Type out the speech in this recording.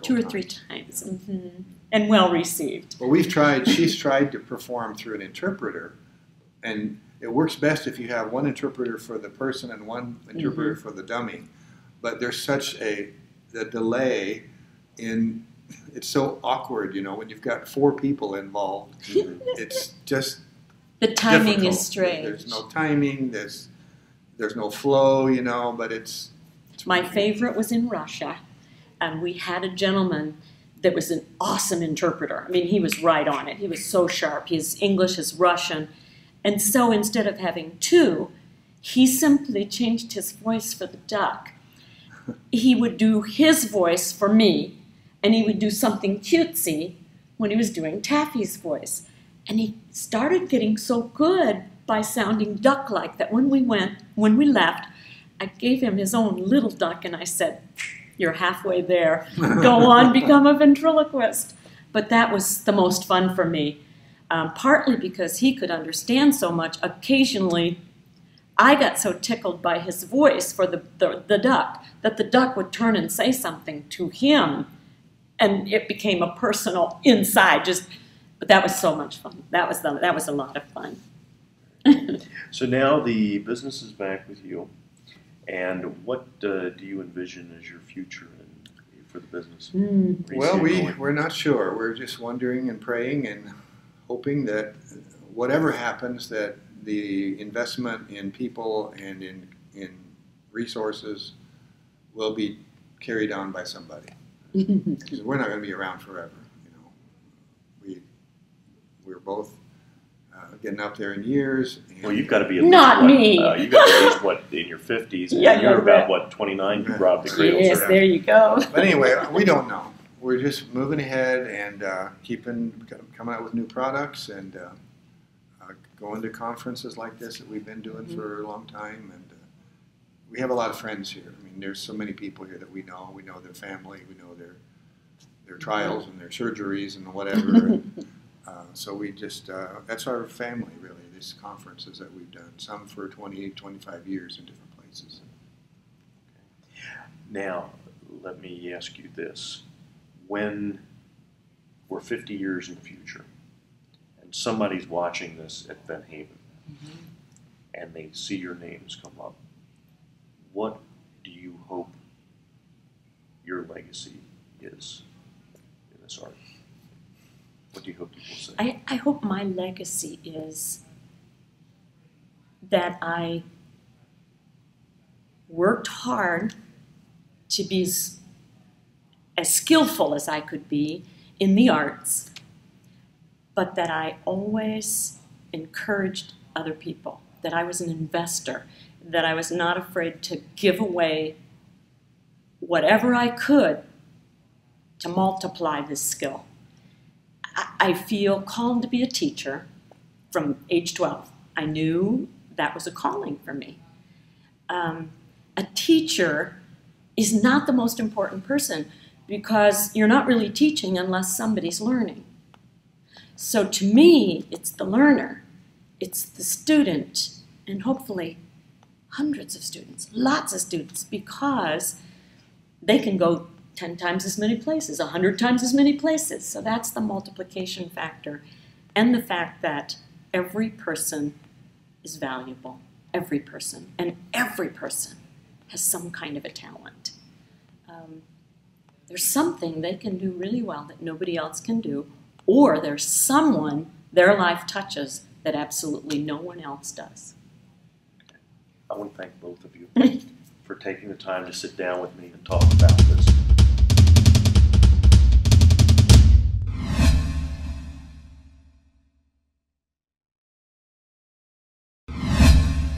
2 or 3 times. Mm-hmm. And well received. Well, she's tried to perform through an interpreter, and it works best if you have one interpreter for the person and one interpreter for the dummy. But there's such a delay in, it's so awkward, you know, when you've got 4 people involved. It's just the timing difficult. is strange. There's no timing, there's no flow, you know, but it's My favorite was in Russia, and we had a gentleman that was an awesome interpreter. I mean, he was right on it. He was so sharp. His English, his Russian. And so instead of having 2, he simply changed his voice for the duck. He would do his voice for me, and he would do something cutesy when he was doing Taffy's voice. And he started getting so good by sounding duck-like that when we left, I gave him his own little duck, and I said, "You're halfway there. Go on, become a ventriloquist." But that was the most fun for me, partly because he could understand so much. Occasionally, I got so tickled by his voice for the duck that the duck would turn and say something to him, and it became a personal inside. But that was so much fun. That was a lot of fun. So now the business is back with you. And what do you envision as your future for the business? Well, we're not sure. We're just wondering and praying and hoping that whatever happens, that the investment in people and in resources will be carried on by somebody. Because we're not going to be around forever. You know, we're both getting up there in years. Well, you've got to be not me. You've got to be at least, in your 50s. And yeah, you're about 29. You robbed the cradles. Yes, there you go. But anyway, we don't know. We're just moving ahead and coming out with new products and going to conferences like this that we've been doing for a long time. And we have a lot of friends here. I mean, there's so many people here that we know. We know their family. We know their trials and their surgeries and whatever. So we just, that's our family, really, these conferences that we've done, some for 28, 25 years in different places. Now, let me ask you this. When we're 50 years in the future, and somebody's watching this at Van Haven, and they see your names come up, what do you hope your legacy is in this art? What do you hope people say? I hope my legacy is that I worked hard to be as skillful as I could be in the arts, but that I always encouraged other people, that I was an investor, that I was not afraid to give away whatever I could to multiply this skill. I feel called to be a teacher from age 12. I knew that was a calling for me. A teacher is not the most important person because you're not really teaching unless somebody's learning. So to me, it's the learner, it's the student, and hopefully hundreds of students, lots of students, because they can go 10 times as many places, 100 times as many places. So that's the multiplication factor, and the fact that every person is valuable, every person, and every person has some kind of a talent. There's something they can do really well that nobody else can do, or there's someone their life touches that absolutely no one else does. I want to thank both of you for taking the time to sit down with me and talk about this.